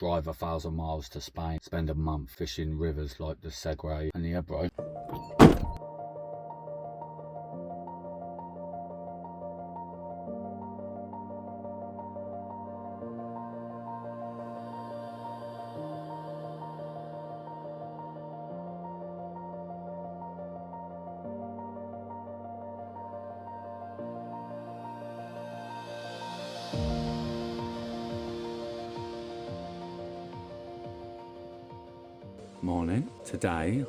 drive 1,000 miles to Spain, spend a month fishing rivers like the Segre and the Ebro. Morning. Today,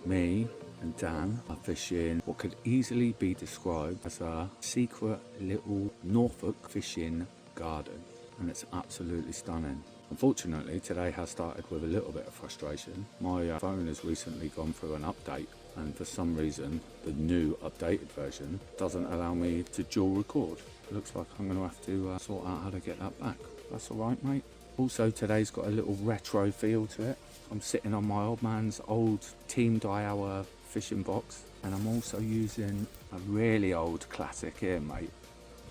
me and Dan are fishing what could easily be described as a secret little Norfolk fishing garden, and it's absolutely stunning. Unfortunately, today has started with a little bit of frustration. My phone has recently gone through an update, and for some reason, the new updated version doesn't allow me to dual record. It looks like I'm going to have to sort out how to get that back. That's all right, mate. Also, today's got a little retro feel to it. I'm sitting on my old man's old Team Daiwa fishing box, and I'm also using a really old classic here, mate.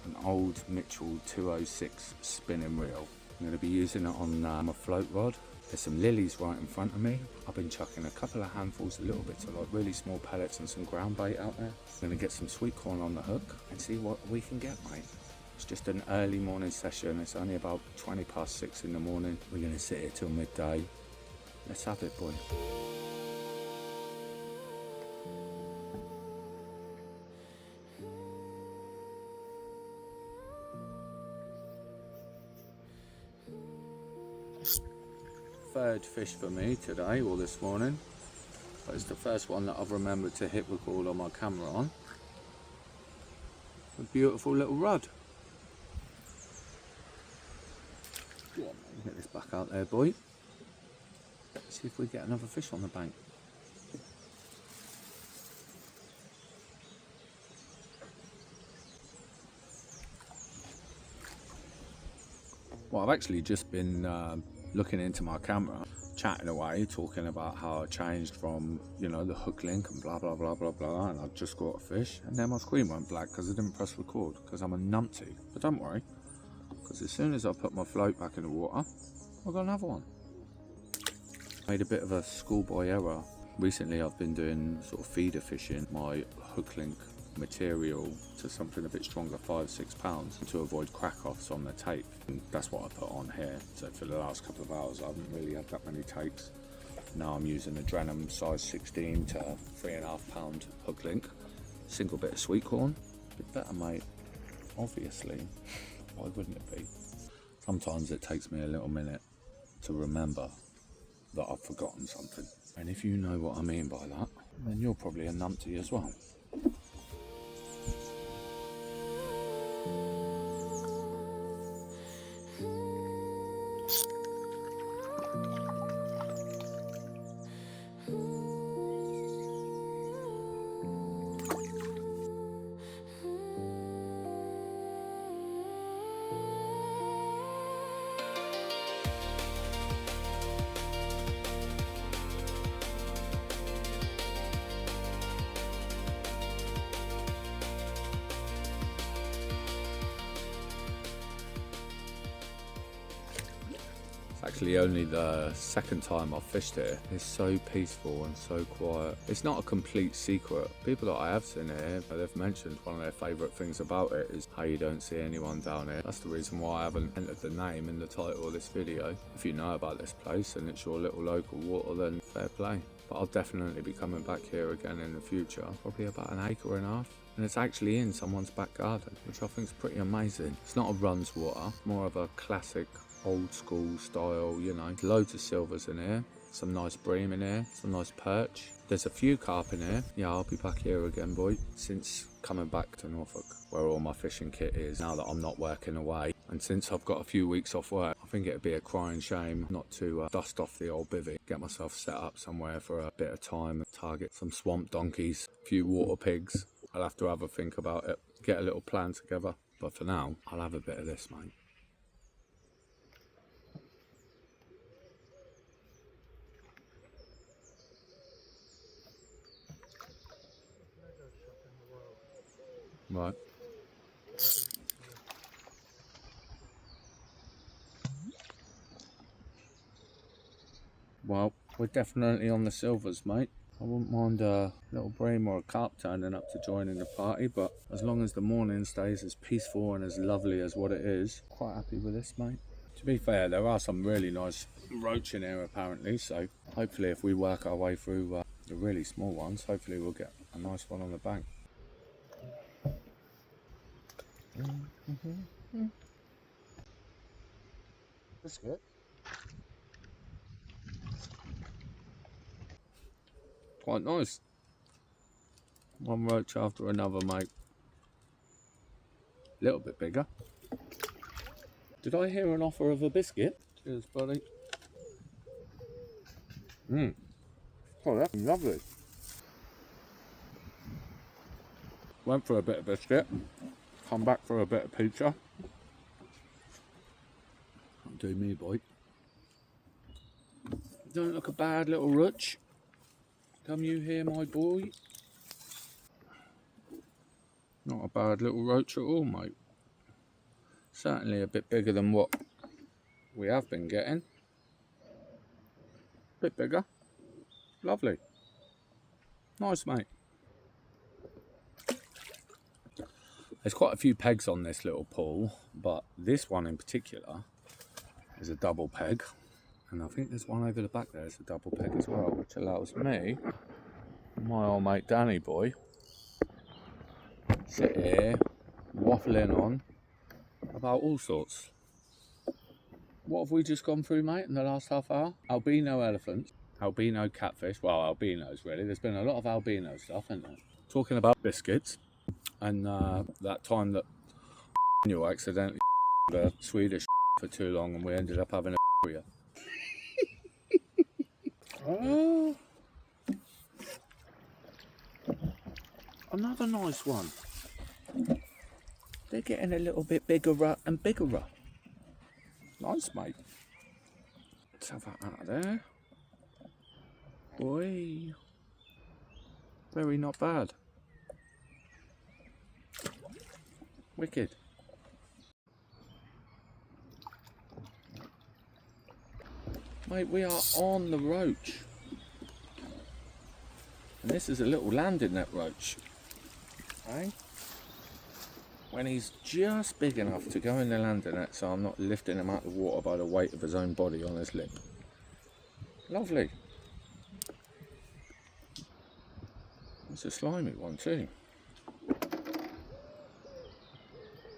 An old Mitchell 206 spinning reel. I'm going to be using it on my float rod. There's some lilies right in front of me. I've been chucking a couple of handfuls, a little bits of like really small pellets and some ground bait out there. I'm going to get some sweet corn on the hook and see what we can get, mate. It's just an early morning session. It's only about 20 past 6 in the morning. We're going to sit here till midday. Let's have it, boy. Third fish for me today, or this morning. But it's the first one that I've remembered to hit record on my camera on. A beautiful little rod. Get this back out there, boy. See if we get another fish on the bank. Well, I've actually just been looking into my camera, chatting away, talking about how I changed from, you know, the hook link and blah, blah, blah, blah, blah, and I just caught a fish, and then my screen went black because I didn't press record, because I'm a numpty. But don't worry, because as soon as I put my float back in the water, I've got another one. Made a bit of a schoolboy error. Recently I've been doing sort of feeder fishing my hook link material to something a bit stronger, 5-6 pounds, to avoid crack offs on the tape. And that's what I put on here. So for the last couple of hours I haven't really had that many takes. Now I'm using a Drenham size 16 to 3.5 pound hook link. Single bit of sweet corn. Bit better, mate. Obviously. Why wouldn't it be? Sometimes it takes me a little minute to remember that I've forgotten something. And if you know what I mean by that, then you're probably a numpty as well. Actually only the second time I've fished here. It's so peaceful and so quiet. It's not a complete secret. People that I have seen here, they've mentioned one of their favourite things about it is how you don't see anyone down here. That's the reason why I haven't entered the name in the title of this video. If you know about this place and it's your little local water, then fair play. But I'll definitely be coming back here again in the future. Probably about 1.5 acres. And it's actually in someone's back garden, which I think is pretty amazing. It's not a runs water, more of a classic old school style, you know. Loads of silvers in here, some nice bream in here, some nice perch. There's a few carp in here. Yeah, I'll be back here again, boy, since coming back to Norfolk, where all my fishing kit is, now that I'm not working away. And since I've got a few weeks off work, I think it'd be a crying shame not to dust off the old bivvy, get myself set up somewhere for a bit of time, and target some swamp donkeys, a few water pigs. I'll have to have a think about it, get a little plan together. But for now, I'll have a bit of this, mate. Right. Well, we're definitely on the silvers, mate. I wouldn't mind a little bream or a carp turning up to join in the party, but as long as the morning stays as peaceful and as lovely as what it is, quite happy with this, mate. To be fair, there are some really nice roach in here apparently, so hopefully if we work our way through the really small ones, hopefully we'll get a nice one on the bank. That's good. Quite nice. One roach after another, mate. A little bit bigger. Did I hear an offer of a biscuit? Cheers, buddy. Oh, that's lovely. Went for a bit of biscuit. Come back for a bit of pizza. Don't do me, boy. Don't look a bad little roach. Come you here, my boy. Not a bad little roach at all, mate. Certainly a bit bigger than what we have been getting. Bit bigger. Lovely. Nice, mate. There's quite a few pegs on this little pool, but this one in particular is a double peg. And I think there's one over the back there is a double peg as well, which allows me, my old mate Danny boy, sit here waffling on about all sorts. What have we just gone through, mate, in the last half hour? Albino elephants, albino catfish, well, albinos really. There's been a lot of albino stuff, isn't there? Talking about biscuits, and that time that you accidentally the Swedish for too long and we ended up having a Oh, another nice one. They're getting a little bit bigger and bigger. Nice, mate. Let's have that out of there. Boy. Very not bad. Wicked. Mate, we are on the roach. And this is a little landing net roach. Okay? When he's just big enough to go in the landing net so I'm not lifting him out of the water by the weight of his own body on his lip. Lovely. It's a slimy one too.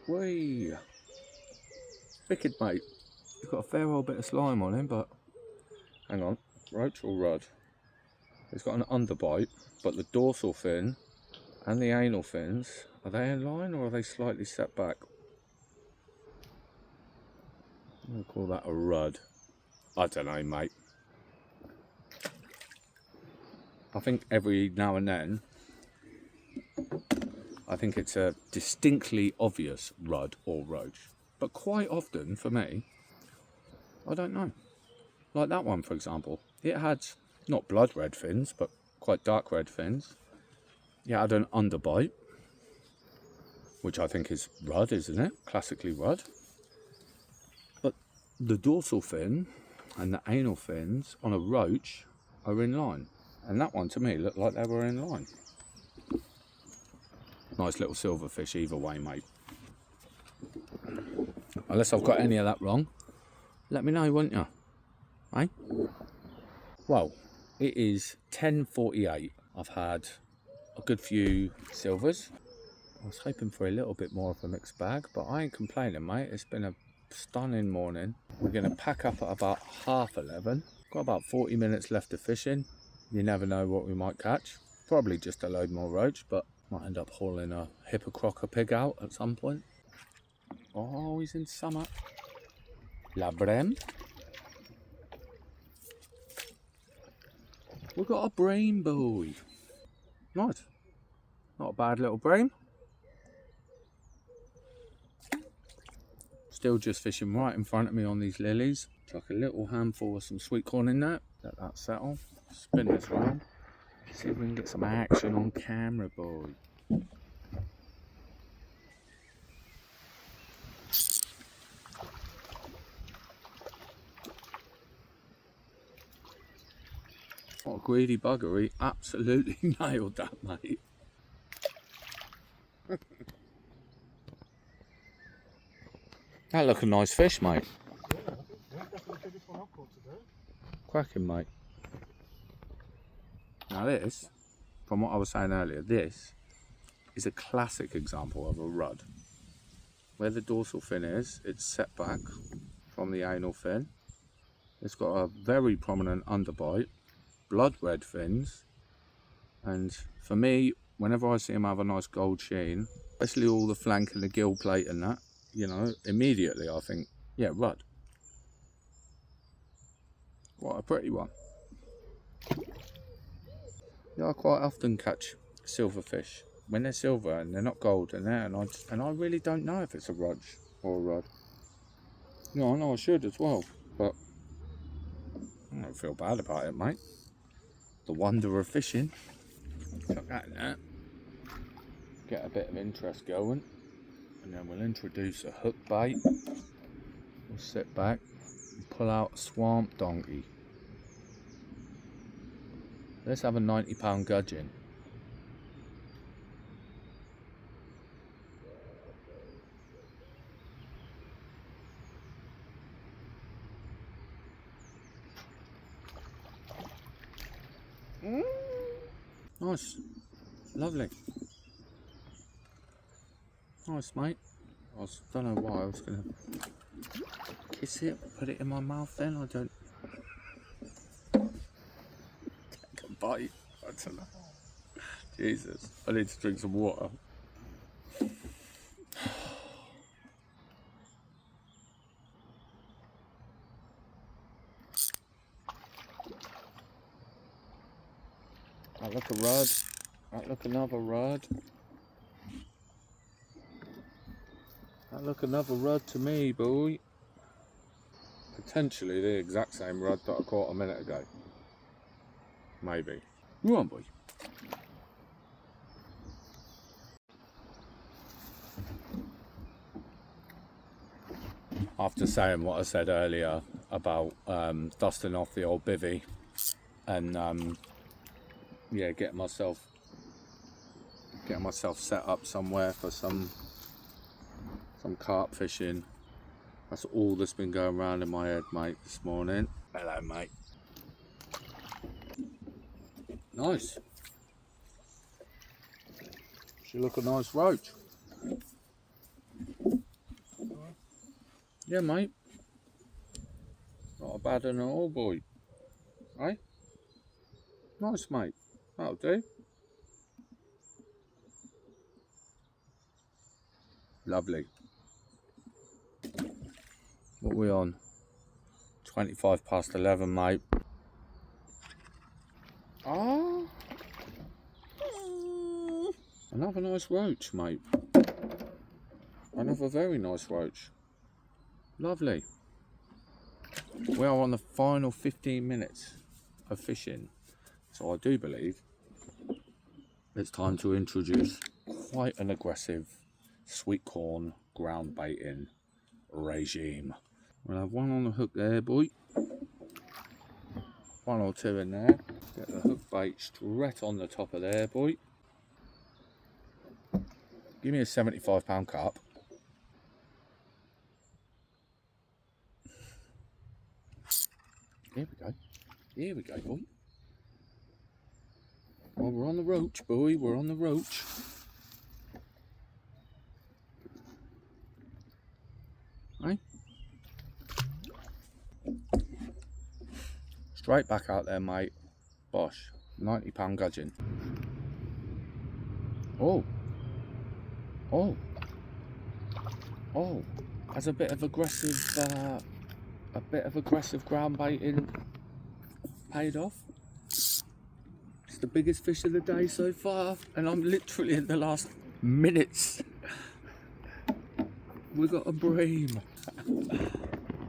Whee! Wicked, mate. He's got a fair old bit of slime on him, but hang on, roach or rudd? He's got an underbite, but the dorsal fin and the anal fins, are they in line or are they slightly set back? I'm going to call that a rudd. I don't know, mate. I think every now and then, I think it's a distinctly obvious rudd or roach. But quite often, for me, I don't know. Like that one, for example. It had not blood red fins, but quite dark red fins. It had an underbite, which I think is rudd, isn't it? Classically rudd. But the dorsal fin and the anal fins on a roach are in line. And that one, to me, looked like they were in line. Nice little silverfish either way, mate. Unless I've got any of that wrong, let me know, won't you? Eh? Well, it is 10:48. I've had a good few silvers. I was hoping for a little bit more of a mixed bag, but I ain't complaining, mate. It's been a stunning morning. We're going to pack up at about 11:30. Got about 40 minutes left of fishing. You never know what we might catch. Probably just a load more roach, but might end up hauling a hippocrocker pig out at some point. Oh, he's in summer. La Breme. We've got a bream, boy. Nice. Not a bad little bream. Still just fishing right in front of me on these lilies. Chuck a little handful of some sweet corn in there. Let that settle. Spin this round. See if we can get some action on camera, boy. What a greedy bugger, he absolutely nailed that, mate. That look a nice fish, mate. Yeah, definitely the biggest one I've caught today. Cracking, mate. Now this, from what I was saying earlier, this is a classic example of a rudd. Where the dorsal fin is, it's set back from the anal fin. It's got a very prominent underbite, blood red fins, and for me, whenever I see them have a nice gold sheen, especially all the flank and the gill plate and that, you know, immediately I think, yeah, rudd. What a pretty one. Yeah, I quite often catch silverfish when they're silver and they're not gold and I really don't know if it's a rudge or a rudd. No, I know I should as well, but I don't feel bad about it, mate. The wonder of fishing. Chuck that in there. Get a bit of interest going, and then we'll introduce a hook bait. We'll sit back and pull out a swamp donkey. Let's have a 90-pound gudgeon. Nice, lovely. Nice, mate. Don't know why I was gonna kiss it, put it in my mouth then. I don't take a bite. I don't know. Jesus, I need to drink some water. That look a rudd. That look another rudd. That look another rudd to me, boy. Potentially the exact same rudd that I caught a minute ago. Maybe. Go on, boy. After saying what I said earlier about dusting off the old bivvy and yeah, getting myself set up somewhere for some carp fishing. That's all that's been going around in my head, mate, this morning. Hello, mate. Nice. She look a nice roach. Yeah, mate. Not a bad one at all, boy. Right? Nice, mate. That'll do. Lovely. What are we on? 25 past 11, mate. Ah. Another nice roach, mate. Another very nice roach. Lovely. We are on the final 15 minutes of fishing. So I do believe it's time to introduce quite an aggressive sweet corn ground baiting regime. We'll have one on the hook there, boy. One or two in there. Get the hook bait straight on the top of there, boy. Give me a 75-pound carp. Here we go. Here we go, boy. Well, we're on the roach, boy. We're on the roach. Hey? Straight back out there, mate. Bosh. 90-pound gudgeon. Oh. Oh. Oh. Has a bit of aggressive ground baiting paid off. It's the biggest fish of the day so far, and I'm literally in the last minutes. We got a bream.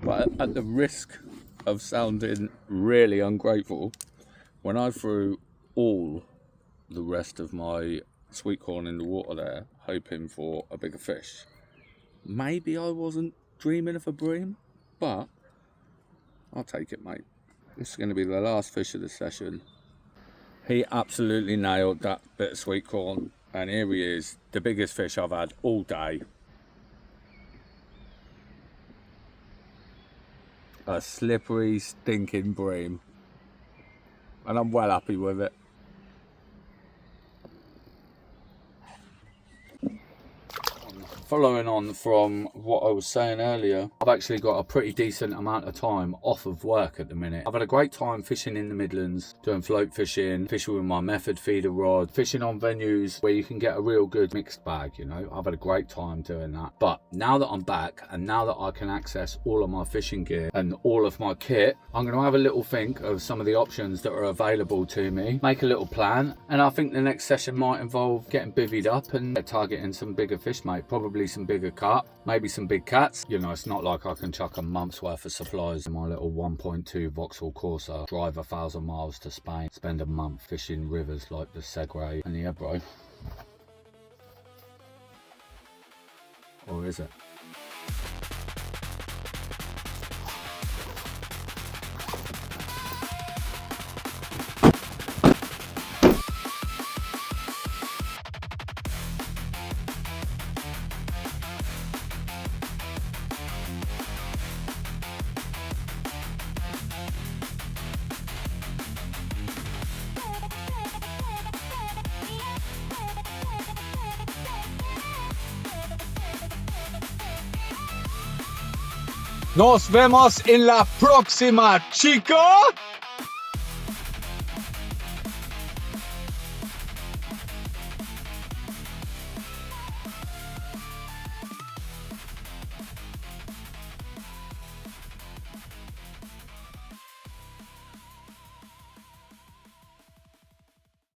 But at the risk of sounding really ungrateful, when I threw all the rest of my sweet corn in the water there, hoping for a bigger fish, maybe I wasn't dreaming of a bream, but I'll take it, mate. This is going to be the last fish of the session. He absolutely nailed that bit of sweet corn, and here he is, the biggest fish I've had all day. A slippery, stinking bream, and I'm well happy with it. Following on from what I was saying earlier, I've actually got a pretty decent amount of time off of work at the minute. I've had a great time fishing in the Midlands, doing float fishing, fishing with my method feeder rod, fishing on venues where you can get a real good mixed bag, you know. I've had a great time doing that. But now that I'm back and now that I can access all of my fishing gear and all of my kit, I'm going to have a little think of some of the options that are available to me, make a little plan, and I think the next session might involve getting bivvied up and targeting some bigger fish, mate. Probably some bigger carp, maybe some big cats. You know, it's not like I can chuck a month's worth of supplies in my little 1.2 Vauxhall Corsa, drive 1,000 miles to Spain, spend a month fishing rivers like the Segre and the Ebro. Or is it? Nos vemos en la próxima, chicos!